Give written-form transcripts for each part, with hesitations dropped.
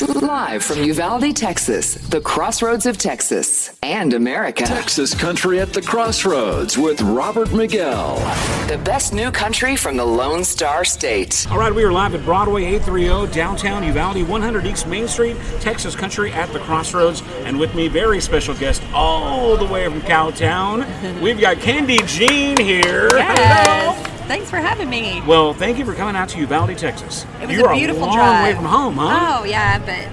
Live from Uvalde, Texas, the crossroads of Texas and America. Texas Country at the Crossroads with Robert Miguel. The best new country from the Lone Star State. All right, we are live at Broadway 830, downtown Uvalde, 100 East Main Street, Texas Country at the Crossroads. And with me, very special guest all the way from Cowtown. We've got Kendi Jean here. Yes. Hello. Thanks for having me. Well, thank you for coming out to Uvalde, Texas. It was You're a beautiful a long drive. way from home, huh? Oh, yeah, but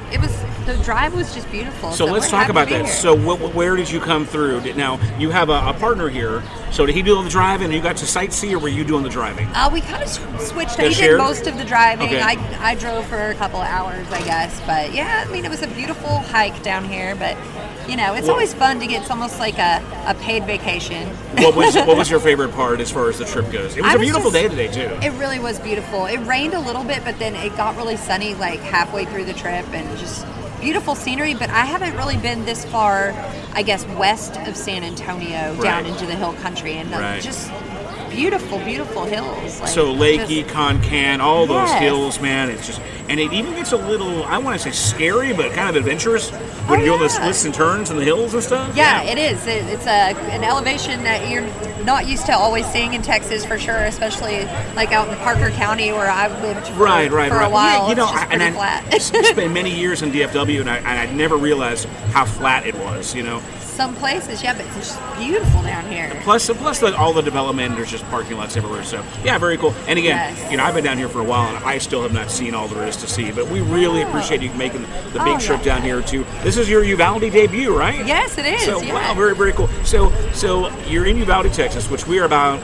the drive was just beautiful. So let's we're talk happy about to be that. here. So where did you come through? Now, you have a partner here. So did he do all the driving and you got to sightsee, or were you doing the driving? We kind of switched. Got He shared? did most of the driving. Okay. I drove for a couple of hours, I guess. But yeah, I mean, it was a beautiful hike down here. But you know, it's always fun to get. It's almost like a paid vacation. What was your favorite part as far as the trip goes? It was a beautiful day today too. It really was beautiful. It rained a little bit, but then it got really sunny like halfway through the trip, and just beautiful scenery. But I haven't really been this far, I guess, west of San Antonio, down into the hill country, and just beautiful, beautiful hills. Like, so Lakey, Concan, all those Yes. hills, man. It's just, and it even gets a little, I want to say scary, but kind of adventurous when you're doing those twists and turns in the hills and stuff. Yeah, it is. It's an elevation that you're not used to always seeing in Texas, for sure, especially like out in Parker County where I've lived for a while. Yeah, you know, it's just pretty flat. I spent many years in DFW, and I never realized how flat it was, you know. Some places, yeah, but it's just beautiful down here. Plus all the development, there's just parking lots everywhere. So, yeah, very cool. And again, you know, I've been down here for a while, and I still have not seen all there is to see. But we really appreciate you making the big trip down here, too. This is your Uvalde debut, right? Yes, it is. So, wow, very, very cool. So you're in Uvalde, Texas, which we are about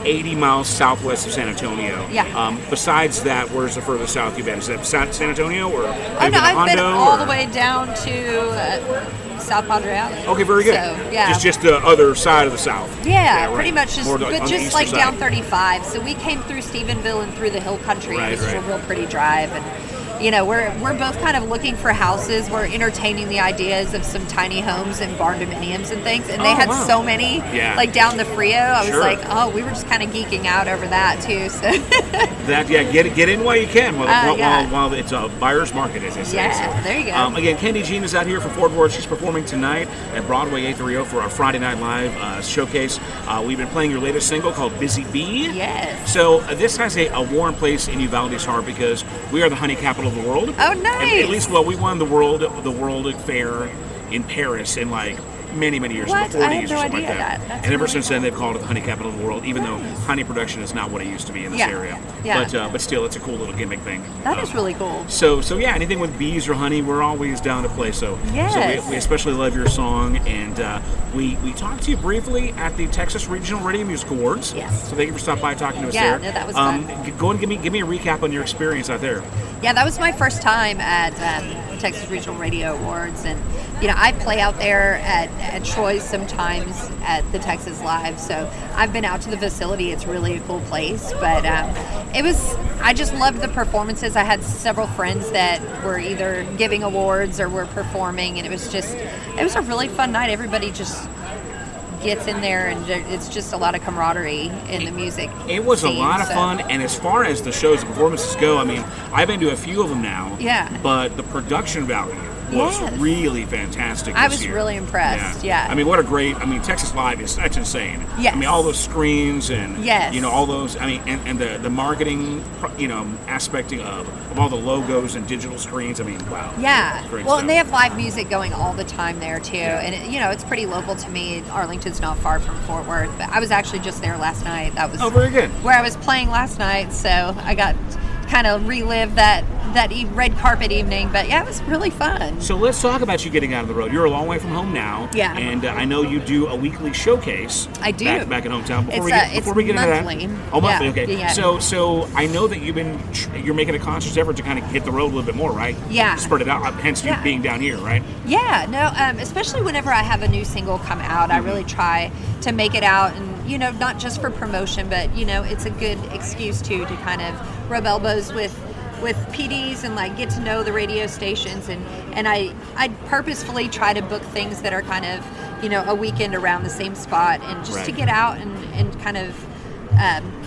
80 miles southwest of San Antonio. Yeah. Besides that, where's the furthest south you've been? Is that San Antonio or? I've been all the way down to South Padre Island. Okay, very good. So, yeah. Just the other side of the south. Yeah, right. pretty much More but on the just eastern like side. down 35. So we came through Stephenville and through the hill country. Right, and this is a right. real pretty drive, and you know, we're both kind of looking for houses. We're entertaining the ideas of some tiny homes and barn dominiums and things, and they had so many, like down the Frio. I was like, we were just kind of geeking out over that too. So get in while you can, while it's a buyer's market, as they say. Yeah, so, there you go. Again, Kendi Jean is out here for Fort Worth. She's performing tonight at Broadway 830 for our Friday Night Live showcase. We've been playing your latest single called Busy Bee. Yes. So this has a warm place in Uvalde's heart because we are the honey capital of the world. Oh, nice. And at least, we won the World Fair in Paris in like many years, in the 40s I had no or something idea like that. That's And ever really since then, they've called it the honey capital of the world, even though honey production is not what it used to be in this area. Yeah. But still, it's a cool little gimmick thing. That is really cool. So yeah, anything with bees or honey, we're always down to play. So we especially love your song, and we talked to you briefly at the Texas Regional Radio Music Awards. Yes. So thank you for stopping by talking to us Yeah, there. no, that was fun. Go and give me a recap on your experience out there. Yeah, that was my first time at Texas Regional Radio Awards, and you know, I play out there at Troy's sometimes at the Texas Live, so I've been out to the facility. It's really a cool place, but I just loved the performances. I had several friends that were either giving awards or were performing, and it was a really fun night. Everybody just gets in there, and it's just a lot of camaraderie in the music. It was scene, a lot of fun, and as far as the shows and performances go, I mean, I've been to a few of them now. Yeah. But the production value was really fantastic. I this was year. really impressed. Yeah. I mean, Texas Live that's insane. Yes. I mean, all those screens and Yes. you know, all those. I mean, and the marketing, you know, aspect of all the logos and digital screens. I mean, wow. Yeah. Great Well, stuff. and they have live music going all the time there too, and it's pretty local to me. Arlington's not far from Fort Worth, but I was actually just there last night. That was very good. Where I was playing last night, so I got kind of relive that red carpet evening. But yeah, it was really fun. So let's talk about you getting out of the road. You're a long way from home now. Yeah. And I know you do a weekly showcase. I do. Back in hometown. Before It's we get monthly. into that. Oh, monthly. Yeah. Okay. Yeah. So I know that you're making a conscious effort to kind of hit the road a little bit more, right? Yeah. Spread it out. Hence you being down here, right? Yeah. No. Especially whenever I have a new single come out, I really try to make it out, and not just for promotion, but it's a good excuse to kind of rub elbows with PDs and like get to know the radio stations, and I purposefully try to book things that are kind of a weekend around the same spot, and just to get out and kind of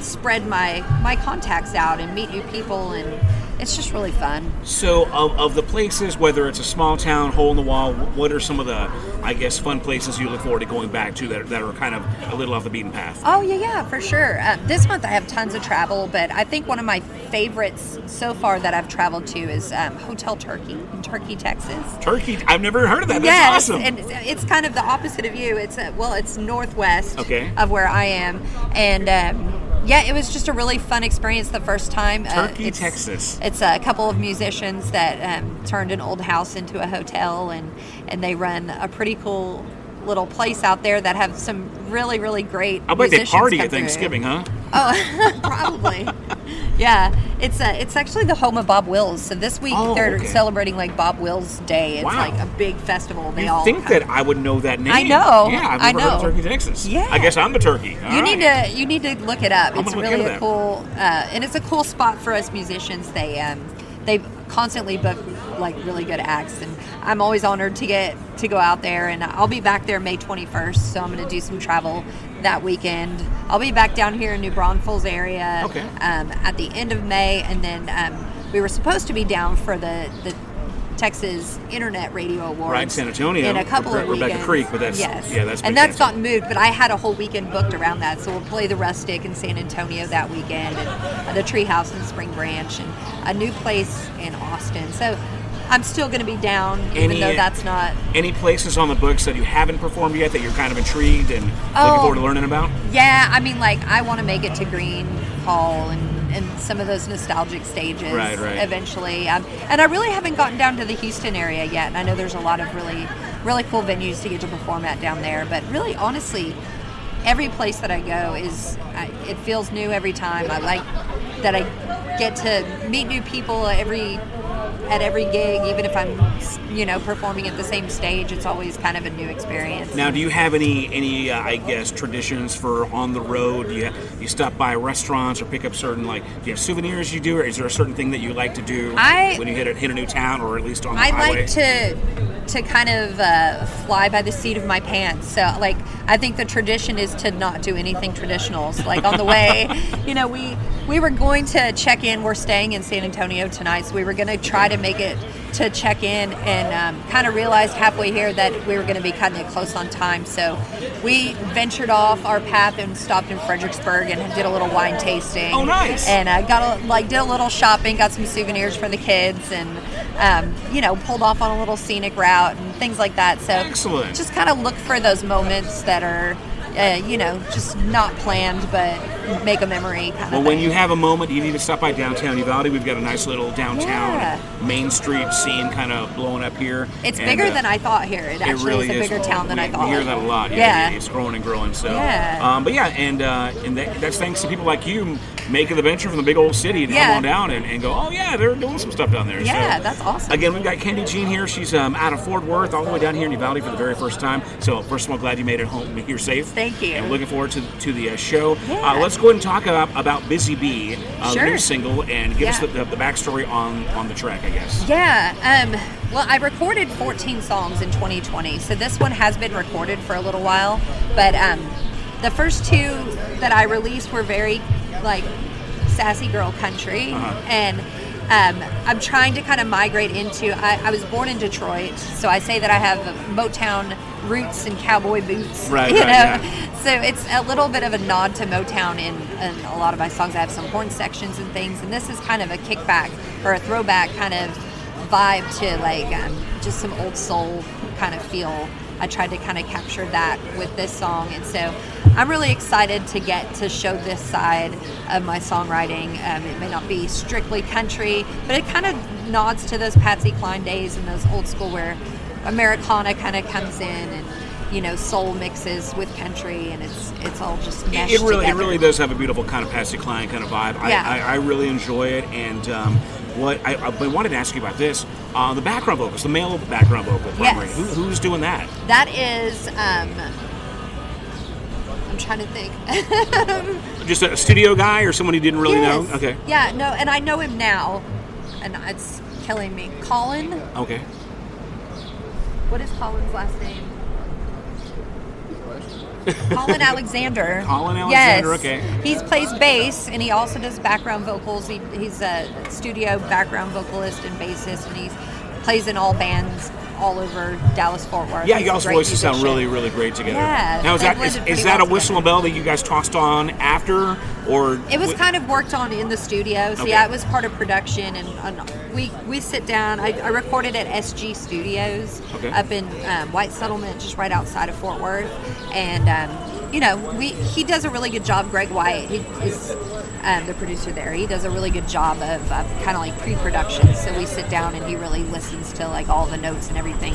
spread my contacts out and meet new people, and it's just really fun. So, of the places, whether it's a small town, hole in the wall, what are some of the, I guess, fun places you look forward to going back to that are kind of a little off the beaten path? Oh, yeah, for sure. This month I have tons of travel, but I think one of my favorites so far that I've traveled to is Hotel Turkey in Turkey, Texas. Turkey? I've never heard of that. That's Yes, awesome. and it's kind of the opposite of you. It's northwest Okay. of where I am, and yeah, it was just a really fun experience the first time. Turkey, Texas. It's a couple of musicians that turned an old house into a hotel, and they run a pretty cool little place out there that have some really, really great I bet they musicians party come at Thanksgiving, through. huh? Oh, probably. Yeah, it's actually the home of Bob Wills. So this week they're celebrating like Bob Wills Day. It's Wow. like a big festival. They You all think that I would know that name? I know. Yeah, I've I never heard of know. Turkey, Texas. Yeah. I guess I'm the turkey. All right. You need to look it up. I'm It's gonna look really into a that. cool and it's a cool spot for us musicians. They constantly book like really good acts, and I'm always honored to get to go out there. And I'll be back there May 21st, so I'm going to do some travel that weekend. I'll be back down here in New Braunfels area at the end of May, and then we were supposed to be down for the Texas Internet Radio Awards, Right, San Antonio, in a couple of Rebecca weekends. Creek, but that's yes, that's been and that's canceled. gotten moved. But I had a whole weekend booked around that, so we'll play the Rustic in San Antonio that weekend, and the Treehouse in Spring Branch, and a new place in Austin. So I'm still going to be down, even though that's not. Any places on the books that you haven't performed yet that you're kind of intrigued and looking forward to learning about? Yeah, I mean, like I want to make it to Green Hall and some of those nostalgic stages Right. eventually. And I really haven't gotten down to the Houston area yet. And I know there's a lot of really, really cool venues to get to perform at down there. But really, honestly, every place that I go it feels new every time. I like that I get to meet new people at every gig, even if I'm, performing at the same stage. It's always kind of a new experience. Now, do you have any I guess, traditions for on the road? Do you stop by restaurants or pick up certain, do you have souvenirs you do, or is there a certain thing that you like to do when you hit a new town, or at least on the highway? I like to kind of fly by the seat of my pants. So, I think the tradition is to not do anything traditional. So, on the way, we were going to check in. We're staying in San Antonio tonight, so we were going to try to make it to check in, and kind of realized halfway here that we were going to be cutting it close on time. So we ventured off our path and stopped in Fredericksburg and did a little wine tasting. Oh, nice! And did a little shopping, got some souvenirs for the kids, and pulled off on a little scenic route and things like that. So excellent. Just kind of look for those moments that are just not planned, but make a memory kind of thing. When you have a moment, you need to stop by downtown Uvalde. We've got a nice little downtown Main Street scene kind of blowing up here. It's bigger than I thought here. It actually really is a bigger town than I thought. We hear that a lot. Yeah. It's growing and growing. So, yeah. That's thanks to people like you making the venture from the big old city to come on down and go, oh yeah, they're doing some stuff down there. Yeah, so, that's awesome. Again, we've got Kendi Jean here. She's out of Fort Worth, all the way down here in Uvalde for the very first time. So first of all, glad you made it home here safe. Thank you. And looking forward to the show. Yeah. Let's go ahead and talk about Busy Bee, Sure. the new single, and give us the backstory on the track, I guess. Yeah. Well, I recorded 14 songs in 2020, so this one has been recorded for a little while. But the first two that I released were very sassy girl country, and I'm trying to kind of migrate into. I was born in Detroit, so I say that I have Motown roots and cowboy boots. Right. Yeah. So it's a little bit of a nod to Motown in a lot of my songs. I have some horn sections and things, and this is kind of a kickback or a throwback kind of vibe to just some old soul kind of feel. I tried to kind of capture that with this song, and so I'm really excited to get to show this side of my songwriting. It may not be strictly country, but it kind of nods to those Patsy Cline days and those old school where Americana kind of comes in and soul mixes with country, and it's all just meshed together. It really does have a beautiful kind of Patsy Cline kind of vibe. Yeah. I really enjoy it, and what I wanted to ask you about this, the background vocals, the male background vocal primary. Yes. Who's doing that? That is, I'm trying to think. Just a studio guy or someone you didn't really know? Okay. Yeah, no, and I know him now, and it's killing me. Colin. Okay. What is Colin's last name? Colin Alexander. Colin Alexander, yes. okay. He plays bass, and he also does background vocals. He's a studio background vocalist and bassist, and he plays in all bands all over Dallas-Fort Worth. Yeah, He's a y'all's great voices sound musician. really, really great together. Yeah, Now, they blended is pretty that well a whistle and bell that you guys tossed on after, or It was kind of worked on in the studio, so Okay. yeah, it was part of production, and we sit down. I recorded at SG Studios Okay. up in White Settlement, just right outside of Fort Worth, and he does a really good job. Greg White, he is the producer there. He does a really good job of kind of like pre-production. So we sit down and he really listens to like all the notes and everything.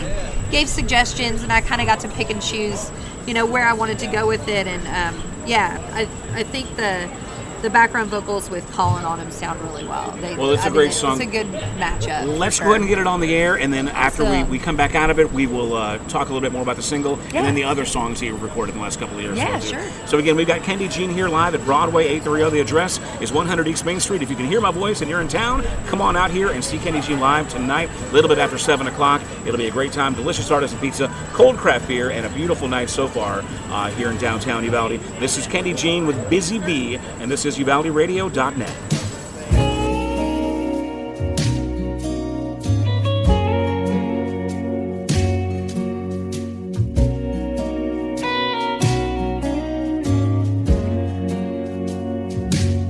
Gave suggestions, and I kind of got to pick and choose, where I wanted to go with it. And I think the background vocals with Colin on them sound really well. It's a great song. It's a good matchup. Let's for go ahead and sure. get it on the air, and then after Awesome. we come back out of it, we will talk a little bit more about the single Yeah. and then the other songs that you've recorded in the last couple of years. Yeah, too. sure. So again, we've got Kendi Jean here live at Broadway 830. The address is 100 East Main Street. If you can hear my voice and you're in town, come on out here and see Kendi Jean live tonight, a little bit after 7 o'clock. It'll be a great time. Delicious artisan pizza, cold craft beer, and a beautiful night so far here in downtown Uvalde. This is Kendi Jean with Busy Bee, and this is UvaldeRadio.net.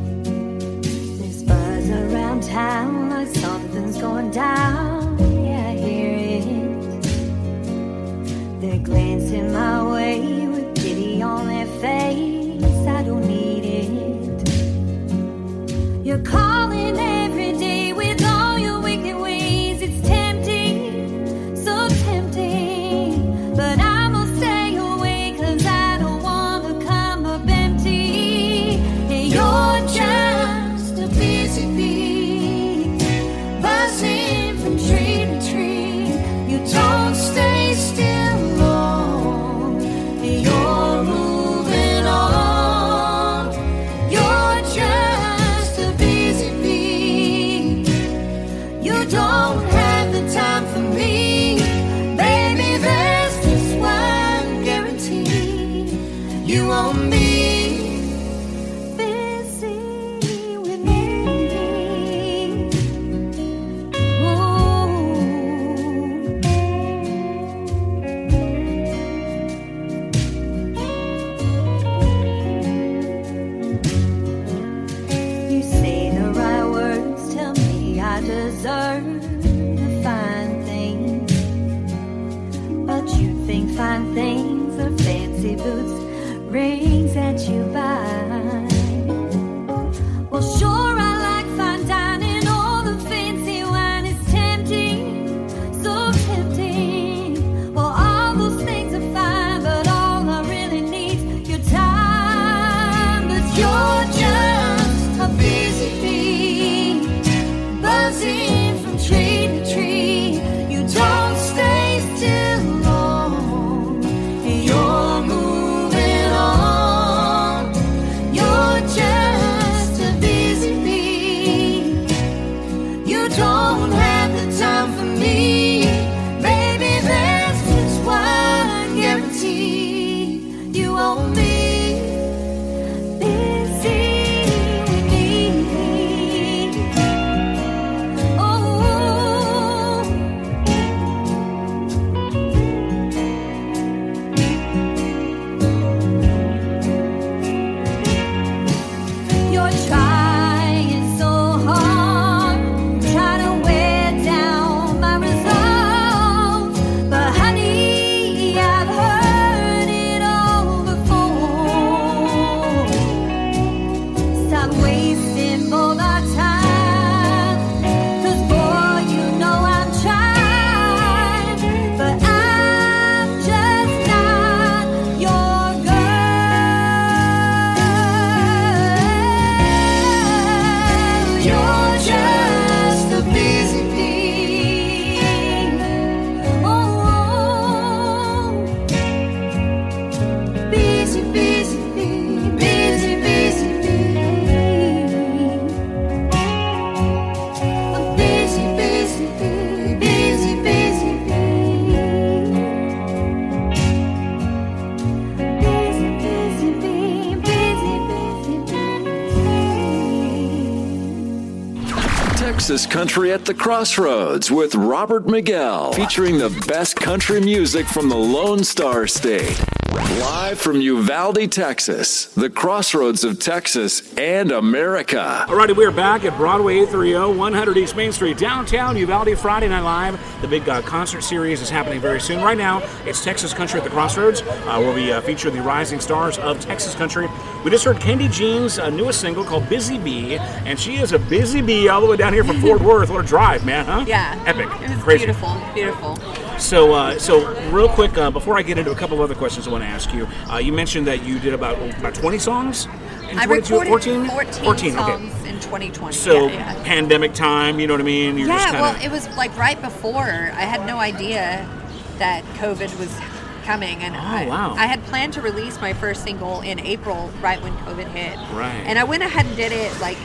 There's buzz around town like something's going down. Yeah, I hear it. They're glancing my way with pity on their face. I don't need it. Texas Country at the Crossroads with Robert Miguel, featuring the best country music from the Lone Star State. Live from Uvalde, Texas, the crossroads of Texas and America. Alrighty, we're back at Broadway 830, 100 East Main Street, downtown Uvalde, Friday Night Live. The big concert series is happening very soon. Right now, it's Texas Country at the Crossroads, where we feature the rising stars of Texas Country. We just heard Kendi Jean's newest single called Busy Bee, and she is a busy bee all the way down here from Fort Worth. What a drive, man, huh? Yeah. Epic. It was Crazy. beautiful. So real quick, before I get into a couple of other questions I want to ask you, you mentioned that you did about 20 songs in I 22, recorded 14 okay. songs in 2020. So yeah. pandemic time, you know what I mean? You're just kinda... well, it was like right before. I had no idea that COVID was coming, and I had planned to release my first single in April, right when COVID hit. Right. And I went ahead and did it like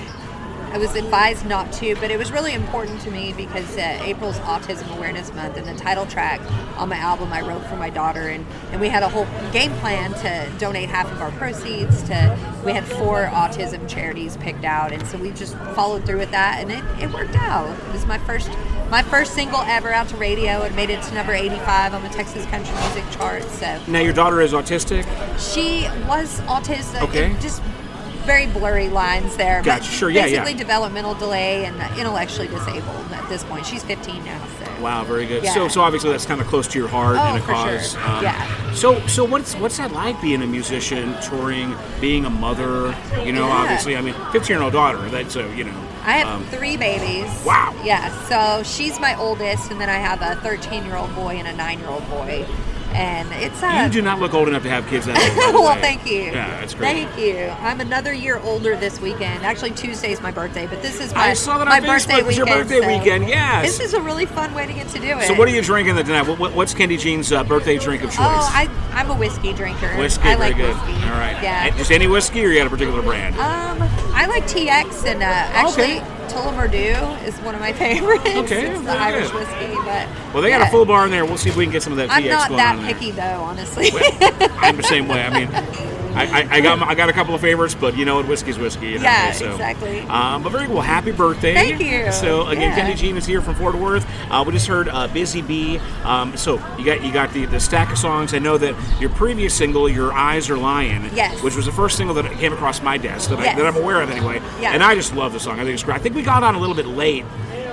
I was advised not to, but it was really important to me because April's Autism Awareness Month, and the title track on my album I wrote for my daughter, and we had a whole game plan to donate half of our proceeds to, we had 4 autism charities picked out, and so we just followed through with that, and it worked out. It was my first single ever out to radio. It made it to number 85 on the Texas Country Music Chart. So Now your daughter is autistic? she was autistic. Okay. Just very blurry lines there. Gotcha. But Sure, yeah. basically developmental delay and intellectually disabled at this point. She's 15 now, so. Wow, very good. Yeah. So obviously that's kind of close to your heart and a for cause. sure. Yeah. So what's that like being a musician, touring, being a mother? You know, Yeah. obviously, I mean, 15-year-old daughter. That's you know. I have 3 babies. Wow. Yeah, so she's my oldest, and then I have a 13-year-old boy and a 9-year-old boy. And it's You do not look old enough to have kids that old. By the well, way. thank you. Yeah, that's great. Thank you. I'm another year older this weekend. Actually, Tuesday's my birthday, but this is my, I saw that my on birthday Facebook. It was your weekend. birthday so weekend, yes. This is a really fun way to get to do it. So what are you drinking tonight? What's Kendi Jean's birthday drink of choice? Oh, I'm a whiskey drinker. Whiskey, I very like good. whiskey. All right. Yeah. And just any whiskey, or you got a particular brand? I like TX, and actually Tullamore is one of my favorites. Okay, It's the very Irish good. whiskey, but Well, they got a full bar in there. We'll see if we can get some of that I'm TX not going that on there. picky though, honestly. I'm the same way. I mean, I got a couple of favorites, but you know what, whiskey's whiskey. You know, Yeah, so. exactly. But very cool. Happy birthday! Thank you. So again, Yeah. Kendi Jean is here from Fort Worth. We just heard "Busy Bee." So you got the stack of songs. I know that your previous single, "Your Eyes Are Lying," Yes. which was the first single that came across my desk that, Yes. that I'm aware of anyway. Yeah. And I just love the song. I think it's great. I think we got on a little bit late,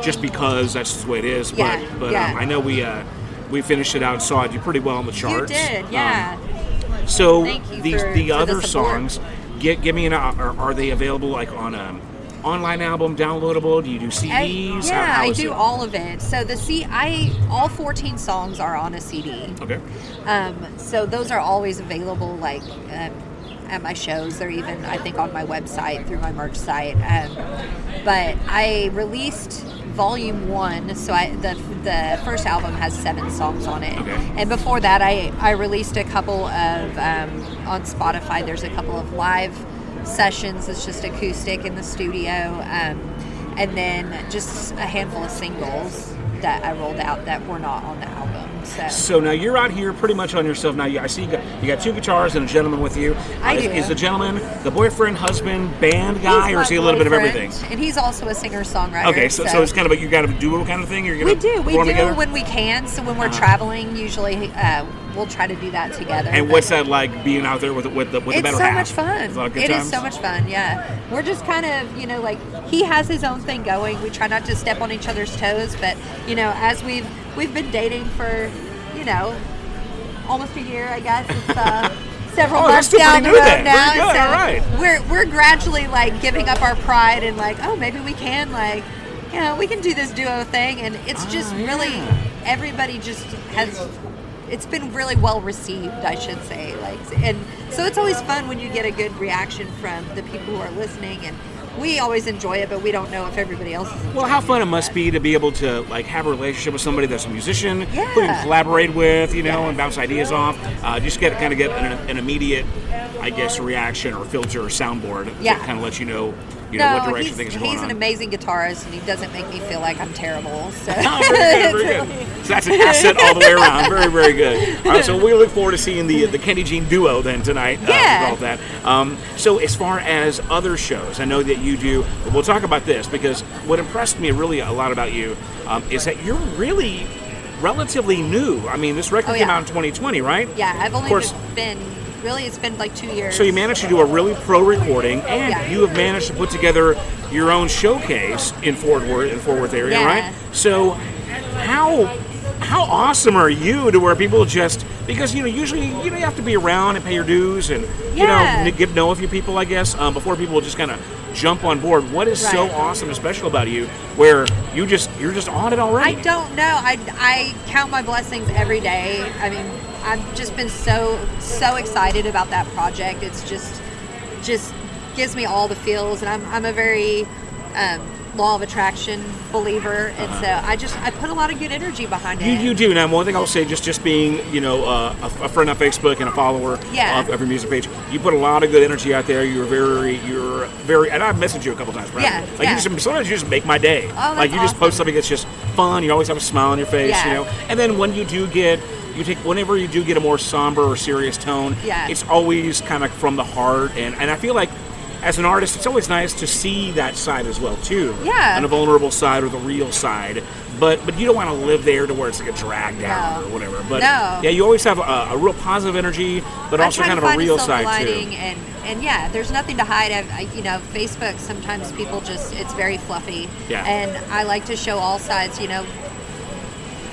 just because that's just the way it is. Yeah, But yeah. I know we finished it out and saw it do pretty well on the charts. You did, yeah. So Thank you the for the other the support. songs, give me are they available like on a online album, downloadable? Do you do CDs? How I is do it? all of it. So all 14 songs are on a CD. Okay. So those are always available, like at my shows. They're even, I think, on my website through my merch site. But I released Volume 1, so the first album has 7 songs on it. Okay. And before that, I released a couple of on Spotify. There's a couple of live sessions. It's just acoustic in the studio, and then just a handful of singles that I rolled out that were not on the album. So now you're out here pretty much on yourself. Now I see you got 2 guitars and a gentleman with you. I do. Is the gentleman the boyfriend, husband, band guy, He's or is he my a little bit of boyfriend, everything? And he's also a singer-songwriter. Okay, so it's kind of you got a duo kind of thing. You're gonna We do perform together? when we can. So when we're traveling, usually we'll try to do that together. And but what's that like being out there with the it's better so half? much fun. It's a lot of good It times? is so much fun. Yeah, we're just kind of like he has his own thing going. We try not to step on each other's toes, but as we've been dating for almost a year, I guess. It's several months still down pretty the new road then. now. Very good, So all right. we're gradually like giving up our pride and like, oh, maybe we can we can do this duo thing, and it's just really everybody just has. It's been really well received, I should say. And so it's always fun when you get a good reaction from the people who are listening, and we always enjoy it, but we don't know if everybody else is. Well, how fun it must be to be able to have a relationship with somebody that's a musician, Yeah. who you can collaborate with, Yeah. and bounce ideas off. Just get an immediate, I guess, reaction or filter or soundboard Yeah. that kind of lets you know what direction things are going on. He's an amazing guitarist, and he doesn't make me feel like I'm terrible. So. Oh, very good. So that's an asset all the way around. Very, very good. All right, so we look forward to seeing the Kendi Jean duo then tonight. Yeah. With all that. So as far as other shows, I know that you do. We'll talk about this because what impressed me really a lot about you is that you're really relatively new. I mean, this record came out in 2020, right? Yeah, I've only it's been like 2 years. So you managed to do a really pro recording, and you have managed to put together your own showcase in Fort Worth area, right? So how awesome are you to where people just, because usually you have to be around and pay your dues and get to know a few people, I guess, before people just kind of jump on board. What is so awesome and special about you where you're just on it already? I don't know. I count my blessings every day. I mean, I've just been so excited about that project. It's just gives me all the feels, and I'm a very law of attraction believer, and so I put a lot of good energy behind it. You do. Now, one thing I'll say, just being a friend on Facebook and a follower of your music page, you put a lot of good energy out there. You're very, and I've messaged you a couple times, right? Yeah. Sometimes you just make my day. Oh, like you just post something that's just fun. You always have a smile on your face, Yeah. And then when whenever you do get a more somber or serious tone, it's always kind of from the heart, and I feel like, as an artist, it's always nice to see that side as well, too. Yeah. On the vulnerable side or the real side. But you don't want to live there to where it's like a drag down or whatever. But yeah, you always have a real positive energy, but also kind of a real side, too. And yeah, there's nothing to hide. Facebook, sometimes people it's very fluffy. Yeah. And I like to show all sides,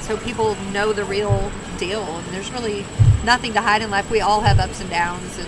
so people know the real deal. And there's really nothing to hide in life. We all have ups and downs,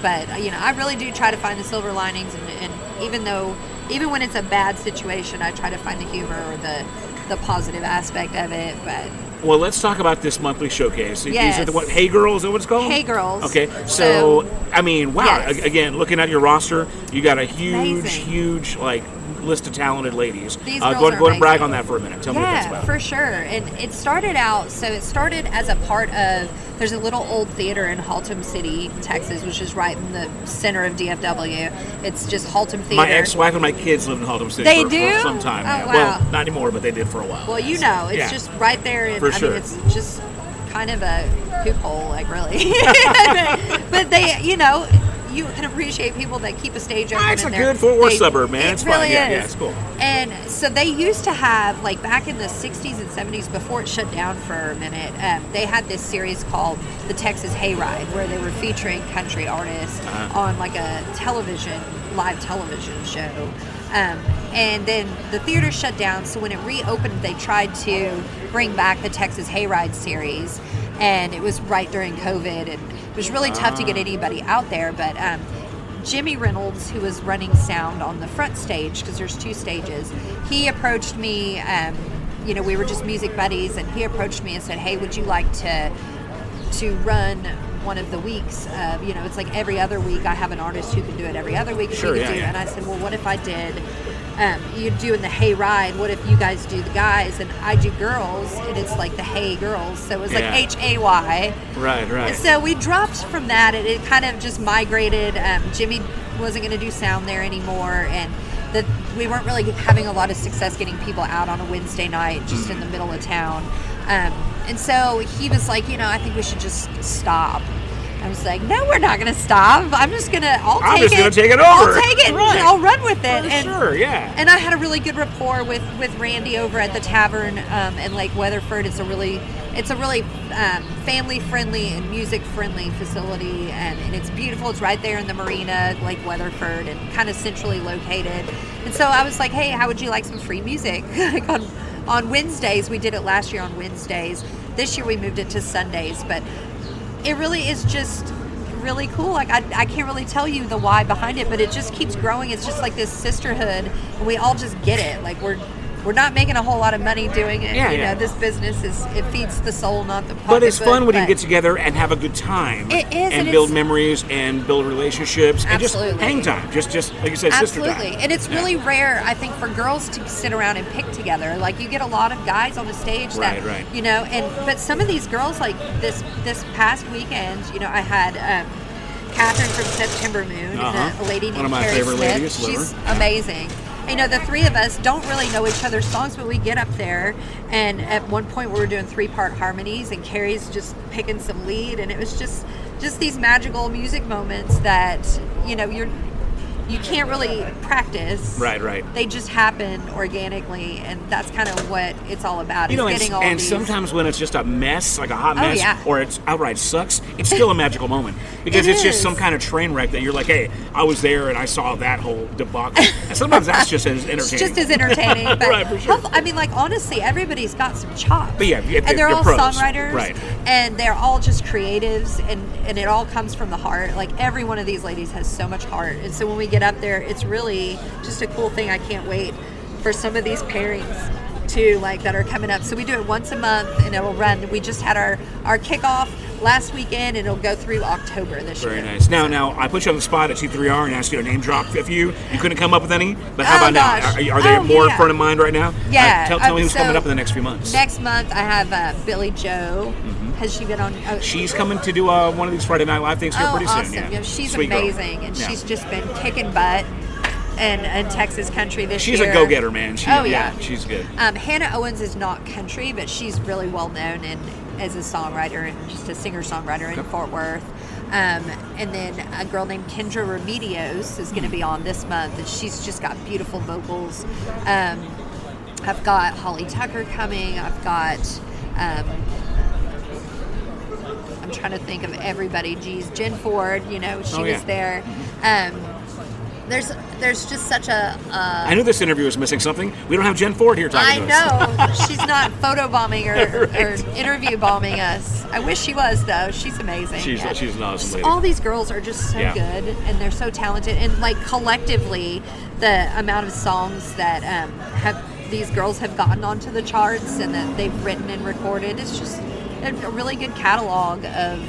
but I really do try to find the silver linings, and even when it's a bad situation, I try to find the humor or the positive aspect of it. But well, let's talk about this monthly showcase. Yes. These are Hey Girls, is that what it's called? Hey Girls. Okay, so I mean, wow. Yes. Again, looking at your roster, you got a Amazing. huge list of talented ladies. These Go girls are ahead and brag amazing. on that for a minute. Tell me what that's about. Yeah, for sure. And it started as a part of, there's a little old theater in Haltom City, Texas, which is right in the center of DFW. It's just Haltom Theater. My ex-wife and my kids lived in Haltom City They for do? some time. Oh, Yeah. wow. Well, not anymore, but they did for a while. Well, it's just right there. And For sure. mean, it's just kind of a poop hole, like really. But they, you can appreciate people that keep a stage open. It's a good Fort Worth suburb, man. It's really fun. Yeah, is. it's cool. And so they used to have, back in the 60s and 70s, before it shut down for a minute, they had this series called The Texas Hayride, where they were featuring country artists on a live television show. And then the theater shut down, so when it reopened, they tried to bring back the Texas Hayride series, and it was right during COVID, and it was really tough to get anybody out there, but Jimmy Reynolds, who was running sound on the front stage, because there's 2 stages, he approached me, we were just music buddies, and he approached me and said, hey, would you like to run one of the weeks? It's like every other week I have an artist who can do it every other week. Sure, yeah. And I said, well, what if I did, you doing the Hay Ride, what if you guys do the guys and I do girls, and it's like the Hay Girls, so it was like HAY. Right. So we dropped from that, and it kind of just migrated. Jimmy wasn't going to do sound there anymore, and we weren't really having a lot of success getting people out on a Wednesday night just in the middle of town. And so he was like, I think we should just stop. I was like, no, we're not going to stop. I'm just going to take it over. I'll take it. Right. I'll run with it. Sure, yeah. And I had a really good rapport with Randy over at the tavern in Lake Weatherford. It's a really family-friendly and music-friendly facility, and it's beautiful. It's right there in the marina, Lake Weatherford, and kind of centrally located. And so I was like, hey, how would you like some free music? On Wednesdays. We did it last year on Wednesdays. This year we moved it to Sundays, but it really is just really cool. I can't really tell you the why behind it, but it just keeps growing. It's just like this sisterhood, and we all just get it. We're not making a whole lot of money doing it. This business it feeds the soul, not the pocketbook. But it's fun when you get together and have a good time. It is, and build memories and build relationships and Absolutely. just hang time. Just like you said, sister time. Absolutely. And it's really rare, I think, for girls to sit around and pick together. Like, you get a lot of guys on the stage that but some of these girls, like this past weekend, I had Catherine from September Moon, and a lady named One of my Carrie favorite Smith. ladies. Love She's her. amazing. You know, the three of us don't really know each other's songs, but we get up there, and at one point we were doing 3-part harmonies, and Carrie's just picking some lead, and it was just these magical music moments that, you know, you can't really practice. Right. They just happen organically, and that's kind of what it's all about. You know, getting all and these. sometimes when it's just a mess, like a hot mess, yeah. or it's outright sucks, it's still a magical moment because It it's just is. some kind of train wreck that you're like, hey, I was there and I saw that whole debacle. And sometimes that's just as entertaining. It's just as entertaining. But Right, for sure. I mean, like, honestly, everybody's got some chops. But yeah, and they're you're all pros. songwriters, Right. and they're all just creatives, and it all comes from the heart. Like, every one of these ladies has so much heart, and so when we get up there, it's really just a cool thing. I can't wait for some of these pairings too, like, that are coming up. So we do it once a month, and it'll run. We just had our kickoff last weekend, and it'll go through October this year. Very nice. Now, I put you on the spot at T3R and asked you to name drop a few. You couldn't come up with any, but how Oh, about now? gosh. Are they Oh, more yeah. front of mind right now? Yeah. Tell me who's So coming up in the next few months. Next month, I have Billy Joe. Has she been on? She's coming to do one of these Friday Night Live things here pretty awesome. soon. Yeah. You know, she's Sweet girl. amazing, and Yeah. she's just been kicking butt in Texas country this She's year. a go-getter, man. Yeah. She's good. Hannah Owens is not country, but she's really well known as a songwriter and just a singer-songwriter in Fort Worth. And then a girl named Kendra Remedios is going to be on this month, and she's just got beautiful vocals. I've got Holly Tucker coming. I've got... I'm trying to think of everybody. Geez, Jen Ford, you know, she was there. There's just such a... I knew this interview was missing something. We don't have Jen Ford here talking I to us. know. She's not photo bombing or, Right. or interview bombing us. I wish she was, though. She's amazing. She's an awesome lady. All these girls are just so Yeah. good, and they're so talented. And, like, collectively, the amount of songs that these girls have gotten onto the charts and that they've written and recorded, it's just a really good catalog of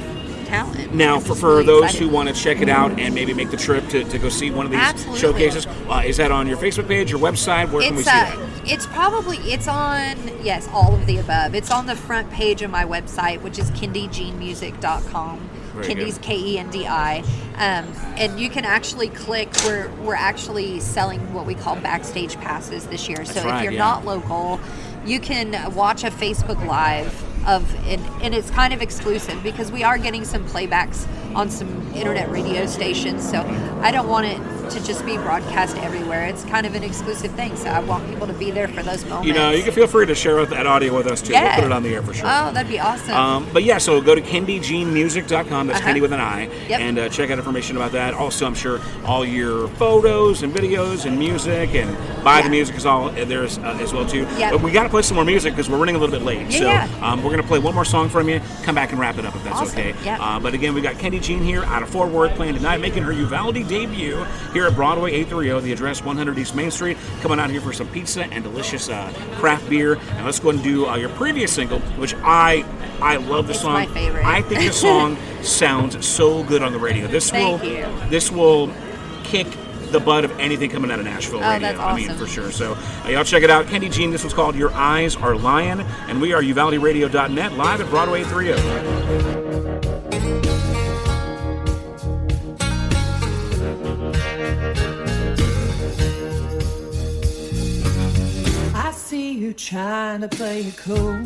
talent. Now, It's for just really those exciting. who want to check it out and maybe make the trip to go see one of these Absolutely. showcases, is that on your Facebook page, your website? Where can we see that? It's on, yes, all of the above. It's on the front page of my website, which is kendijeanmusic.com. Very Kendi's good. Kendi. And you can actually click, we're actually selling what we call backstage passes this year. So right, if you're yeah. not local, you can watch a Facebook Live and it's kind of exclusive because we are getting some playbacks on some internet radio stations, so I don't want it to just be broadcast everywhere. It's kind of an exclusive thing, so I want people to be there for those moments. You know, you can feel free to share that audio with us too. Yeah. We'll put it on the air for sure. Oh, that'd be awesome. But yeah, so go to KendiJeanMusic.com. That's Kendi with an I. Yep. And check out information about that. Also, I'm sure all your photos and videos and music and buy the Yeah. music is all there as well too. Yep. But we got to play some more music because we're running a little bit late. Yeah, so yeah. we're going to play one more song from you. Come back and wrap it up if that's Awesome. okay. Yep. But again, we got Kendi Jean here out of Fort Worth playing tonight, making her Uvalde debut here at Broadway 830, the address 100 East Main Street. Coming out here for some pizza and delicious craft beer. And let's go ahead and do your previous single, which I love the It's song. my favorite. I think the song sounds so good on the radio. Thank you. This will kick the butt of anything coming out of Nashville Oh, radio. that's I mean, awesome. for sure. So y'all check it out. Kendi Jean, this was called Your Eyes Are Lying, and we are UvaldeRadio.net live at Broadway 830. I see you trying to play it cool.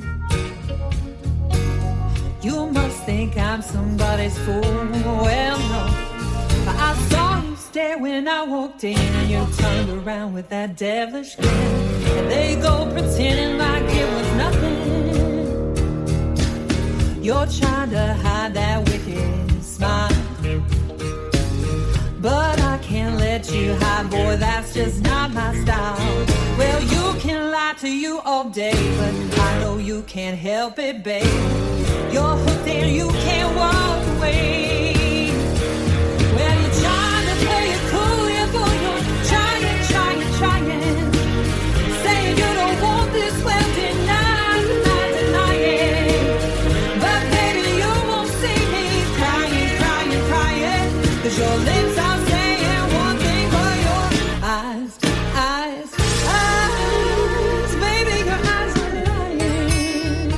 You must think I'm somebody's fool. Well, no. I saw you stare when I walked in, and you turned around with that devilish grin. And they go pretending like it was nothing. You're trying to hide that wicked smile, but I can't let you hide, boy, that's just not my style. Well, you can lie to you all day, but I know you can't help it, babe. You're hooked and you can't walk away. Well, you're trying to play it cool, yeah, boy, you're trying. Saying you don't want this, well, deny it. But baby, you won't see me crying. 'Cause your lips are saying one thing, but your eyes, baby, your eyes are lying.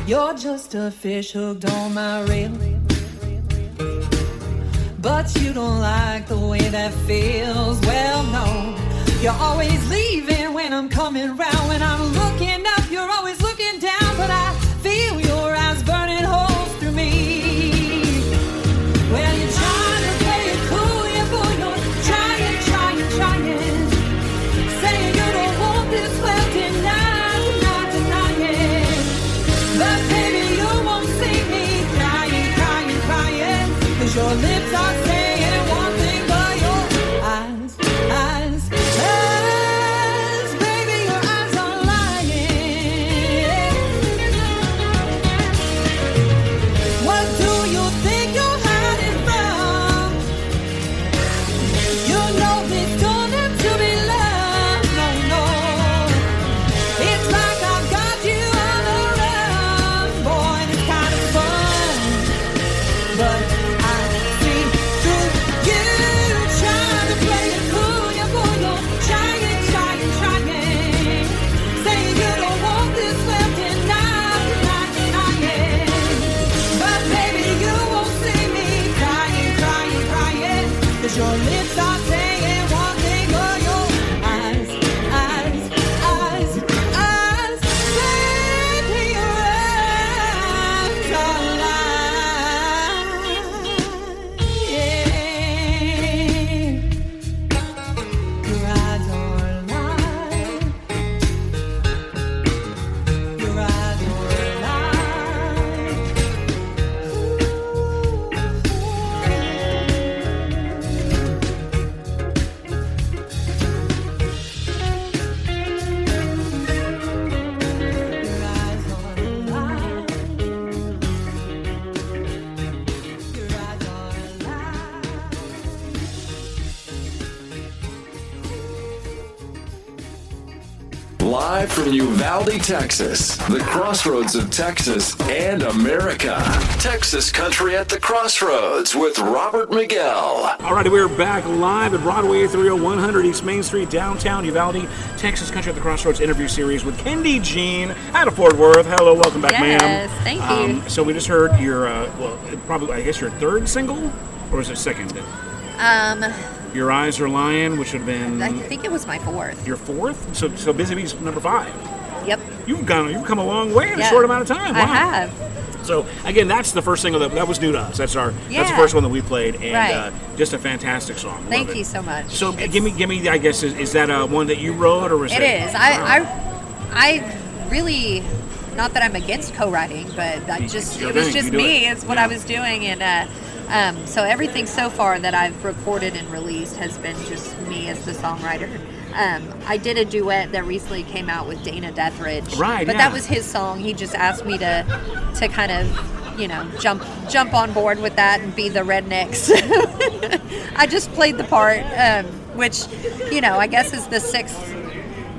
You're just a fish hooked on my reel. But you don't like the way that feels. Well, no, you're always leaving when I'm coming round. When I'm looking up, you're always looking down. But I feel your eyes burning holes through me. Well, you're trying to play it cool, yeah, boy, you're trying. Saying you don't want this, well, denying. But baby, you won't see me crying. 'Cause your lips are saying one thing, but your eyes, baby, your eyes are lying. What do you think you're hiding from? You know this don't have to be love, no. It's like I've got you on the run, boy, and it's kind of fun. But I see through you, trying to play it cool, yeah, boy, you're trying. Saying you don't want this, well, denying. But baby, you won't see me crying. 'Cause your lips are saying one thing, but your eyes, baby, your eyes are lying. Your eyes are lying. Your eyes are Live from Uvalde, Texas, the crossroads of Texas and America. Texas Country at the Crossroads with Robert Miguel. All right, we're back live at Broadway 30100 East Main Street, downtown Uvalde. Texas Country at the Crossroads interview series with Kendi Jean out of Fort Worth. Hello, welcome back, ma'am. Yes, thank you. So we just heard your, probably, I guess your third single? Or was it second? Your Eyes Are Lying, which would have been... I think it was my fourth. Your fourth? So Busy Bee's number 5. Yep. You've come a long way in a Yeah. short amount of time. Wow. I have. So again, that's the first single that was new to us. That's the first one that we played, and Right. Just a fantastic song. Thank Love you it. so much. So give me. I guess is that one that you wrote, or was it? It is. I really, not that I'm against co-writing, but It's your it was thing. just You do me. it. It's what Yeah. I was doing, and so everything so far that I've recorded and released has been just me as the songwriter. I did a duet that recently came out with Dana Deathridge, Right, but yeah. that was his song. He just asked me to kind of, jump on board with that and be the rednecks. I just played the part, which, I guess is the 6th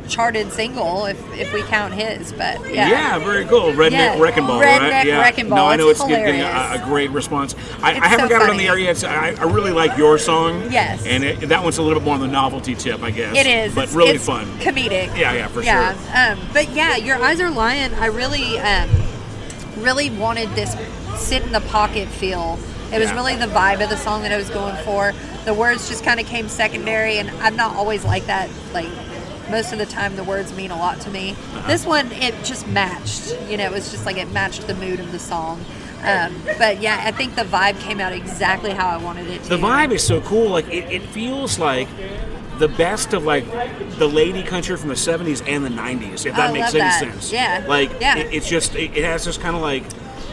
charted single if we count his, but Yeah, very cool. Redneck Yeah. Wrecking Ball, right? Redneck Yeah. Wrecking Ball. No, I know It's it's getting hilarious. a great response. I It's haven't so got it on the funny. air yet. So I really like your song. Yes. And that one's a little bit more on the novelty tip, I guess. It is. But It's- really it's fun. comedic. Yeah, for Yeah. sure. But yeah, Your Eyes Are Lying, I really wanted this sit in the pocket feel. It was Yeah. really the vibe of the song that I was going for. The words just kind of came secondary, and I'm not always like that. Like, most of the time the words mean a lot to me. This one, it just matched. It was just like it matched the mood of the song. But yeah, I think the vibe came out exactly how I wanted it to. The vibe is so cool. Like it feels like the best of like the lady country from the 70s and the 90s, if that I makes love any that. sense. Yeah. Like Yeah. it's just it has this kind of like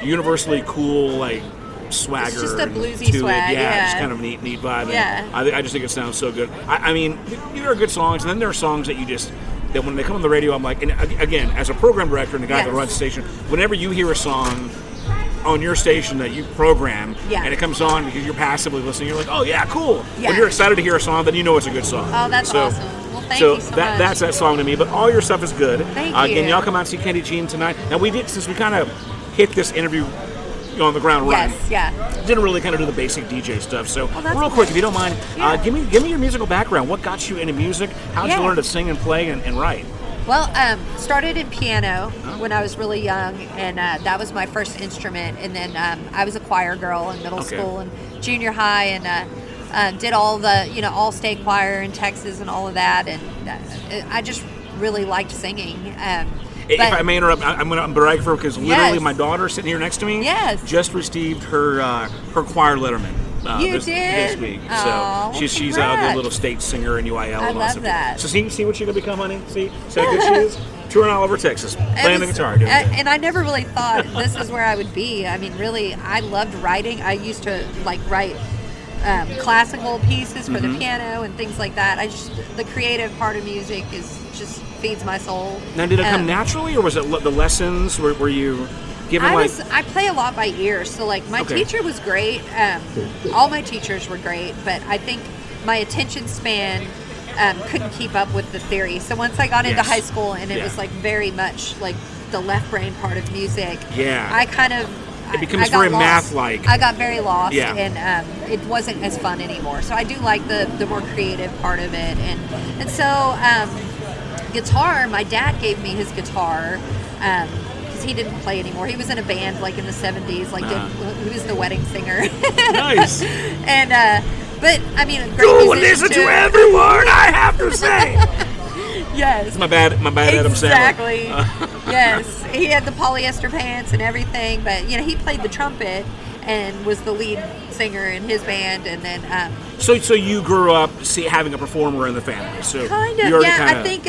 universally cool like swagger. It's just a and bluesy to swag, It. Yeah, yeah. just kind of neat vibe. Yeah. And I just think it sounds so good. I mean, these are good songs, and then there are songs that that when they come on the radio, I'm like, and again, as a program director and the guy that Yes. runs the station, whenever you hear a song on your station that you program, Yeah. and it comes on because you're passively listening, you're like, oh yeah, cool. Yeah. When you're excited to hear a song, then you know it's a good song. Oh, that's So- awesome. Well, thank you so much. That's that song to me. But all your stuff is good. Thank Again, you. y'all come out and see Kendi Jean tonight. Now we did, since we kind of hit this interview on the ground running. Yes, yeah. Didn't really kind of do the basic DJ stuff. So that's real quick, if you don't mind, Yeah. give me your musical background. What got you into music? How did you Yeah. learn to sing and play and write? Well, started in piano when I was really young, and that was my first instrument. And then I was a choir girl in middle school and junior high, and did all the, all state choir in Texas and all of that. And I just really liked singing. If I may interrupt, I'm going to brag for her because literally Yes. my daughter sitting here next to me Yes. just received her choir letterman. You this did? week. Aw, So she's a congrats. little state singer in UIL. I and love awesome. that. So see what she's going to become, honey? See how good she is? Touring all over Texas, playing the guitar. Doing good. And I never really thought this is where I would be. I mean, really, I loved writing. I used to write classical pieces for the piano and things like that. The creative part of music just feeds my soul. Now, did it come naturally, or was it the lessons? Were you given I play a lot by ear, so my teacher was great. All my teachers were great, but I think my attention span couldn't keep up with the theory. So once I got into high school, and it was very much the left brain part of music, I kind of it becomes I got very lost. math-like. I got very lost, Yeah. and it wasn't as fun anymore. So I do like the more creative part of it, and so guitar. My dad gave me his guitar. Because he didn't play anymore. He was in a band in the 70s, he was the wedding singer. Nice. And but I mean, a great Go and musician listen too. to every word I have to say. Yes. My bad, Adam Sandler. Exactly. Yes. He had the polyester pants and everything, but he played the trumpet and was the lead singer in his band, and then So you grew up having a performer in the family. So kind you of, already yeah. I think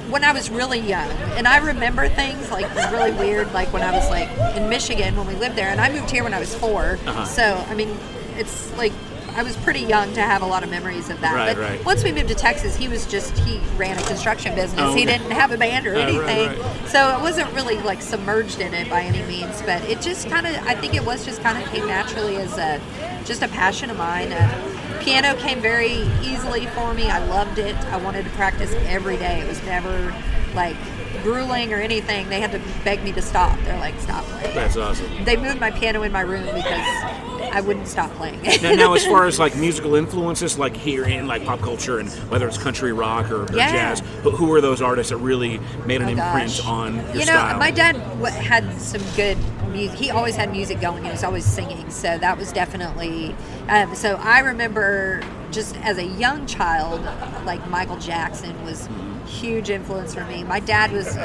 when I was really young, and I remember things really weird, when I was in Michigan when we lived there, and I moved here when I was 4. So I mean, it's I was pretty young to have a lot of memories of that. Right, but right. once we moved to Texas, he ran a construction business. Oh, okay. He didn't have a band or anything. right. So I wasn't really submerged in it by any means, but it just I think it was just came naturally as just a passion of mine. Piano came very easily for me. I loved it. I wanted to practice every day. It was never grueling or anything. They had to beg me to stop. They're like, stop playing. That's awesome. They moved my piano in my room because I wouldn't stop playing. now, as far as musical influences, here in pop culture, and whether it's country rock or jazz, who are those artists that really made an imprint on your style? My dad had some good music. He always had music going. He was always singing, so that was definitely. So I remember just as a young child, Michael Jackson was huge influence for me. My dad was,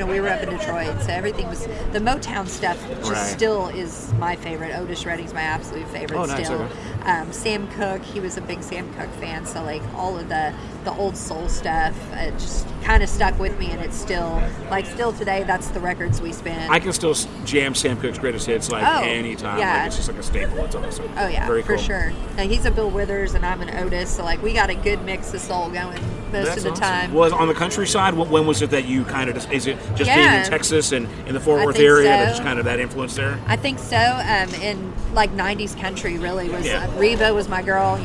we were up in Detroit, so everything was the Motown stuff. Just still is my favorite. Otis Redding's my absolute favorite. Oh, nice, still. okay. Sam Cooke, he was a big Sam Cooke fan, so all of the old soul stuff just kind of stuck with me, and it's still still today. That's the records we spin. I can still jam Sam Cooke's greatest hits anytime. Yeah. It's just a staple. It's awesome. Oh yeah, very for cool. sure. Now, he's a Bill Withers and I'm an Otis, so we got a good mix of soul going most of the awesome. time. Was on the countryside? When was it that you kind of is it just being in Texas and in the Fort I Worth think area so. that's kind of that influence there? I think so. In 90s country really was Reba was my girl.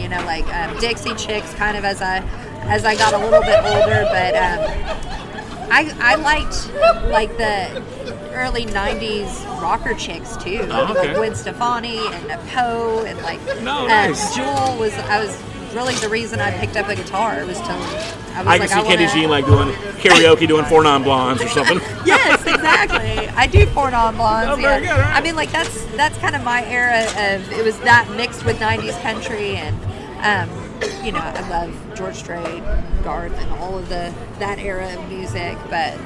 Dixie Chicks kind of as I got a little bit older, but I liked the early 90s rocker chicks too. Oh, okay. Gwen Stefani and Poe and nice. Jewel was really the reason I picked up a guitar. It was I can see Kendi Jean doing karaoke, doing Four Non Blondes or something. Yes, exactly. I do Four Non Blondes. Oh, very good, all right. I mean, that's kind of my era of it was that mixed with 90s country, and I love George Strait, Garth, and all of that era of music. But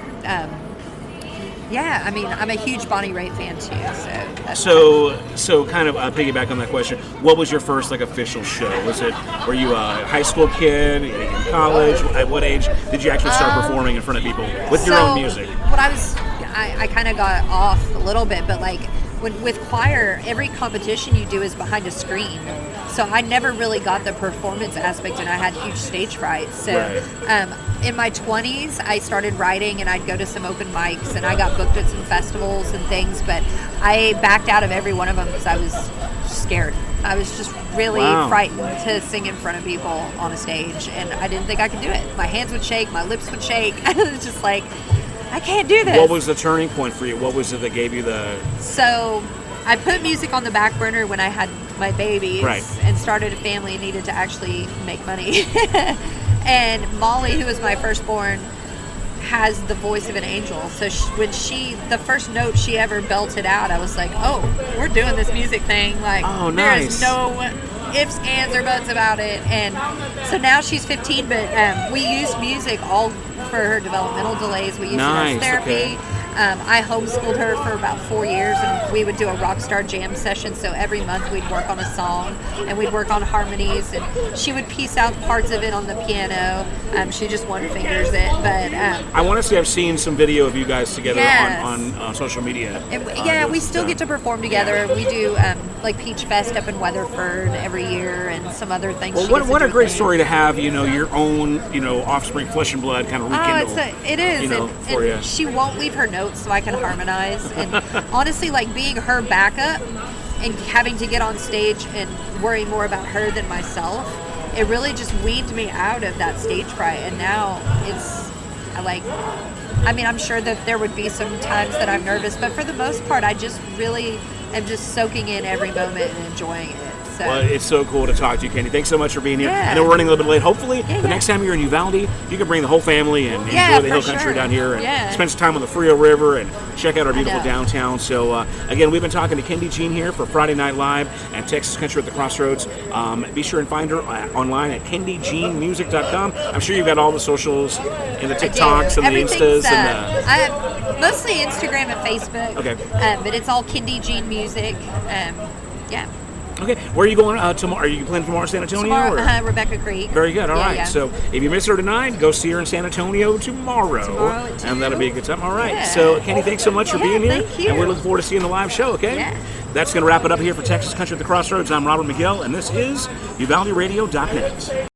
I mean, I'm a huge Bonnie Raitt fan too. So kind of piggyback on that question. What was your first official show? Were you a high school kid, in college? At what age did you actually start performing in front of people with your own music? I kind of got off a little bit, but with choir, every competition you do is behind a screen. So I never really got the performance aspect, and I had huge stage fright. So in my 20s, I started writing, and I'd go to some open mics, and I got booked at some festivals and things, but I backed out of every one of them because I was scared. I was just really frightened to sing in front of people on a stage, and I didn't think I could do it. My hands would shake, my lips would shake. I was just I can't do this. What was the turning point for you? What was it that gave you the... So I put music on the back burner when I had my babies and started a family and needed to actually make money. And Molly, who was my firstborn, has the voice of an angel. So when the first note she ever belted out, I was like, oh, we're doing this music thing. Like, oh, nice. There's no ifs, ands, or buts about it. And so now she's 15, but we used music all for her developmental delays. We used it as therapy. Okay. I homeschooled her for about 4 years, and we would do a rock star jam session. So every month we'd work on a song, and we'd work on harmonies, and she would piece out parts of it on the piano. She just one fingers it, but I want to say I've seen some video of you guys together yes. on social media. We still get to perform together. We do like Peach Fest up in Weatherford every year, and some other things. Well, what a great story to have, your own, offspring, flesh and blood kind of rekindle. It is. For you. She won't leave her notes so I can harmonize. And honestly, like being her backup and having to get on stage and worry more about her than myself, it really just weaned me out of that stage fright. And now I'm sure that there would be some times that I'm nervous, but for the most part, I just really am just soaking in every moment and enjoying it. So. Well, it's so cool to talk to you, Kendi. Thanks so much for being here. Yeah. I know we're running a little bit late. Hopefully, the next time you're in Uvalde, you can bring the whole family and enjoy the hill country down here and spend some time on the Frio River and check out our beautiful downtown. So, again, we've been talking to Kendi Jean here for Friday Night Live and Texas Country at the Crossroads. Be sure and find her online at kendijeanmusic.com. I'm sure you've got all the socials and the TikToks and the Instas. I have mostly Instagram and Facebook. Okay. But it's all Kendi Jean Music. Yeah. Okay, where are you going tomorrow? Are you planning tomorrow, San Antonio? Tomorrow, Rebecca Creek. Very good. All right. Yeah. So if you miss her tonight, go see her in San Antonio tomorrow at 2. And that'll be a good time. All right. Yeah. So Kendi, thanks so much for being here. Thank you. And we're looking forward to seeing the live show. Okay. Yeah. That's going to wrap it up here for Texas Country at the Crossroads. I'm Robert Miguel, and this is UvaldeRadio.net.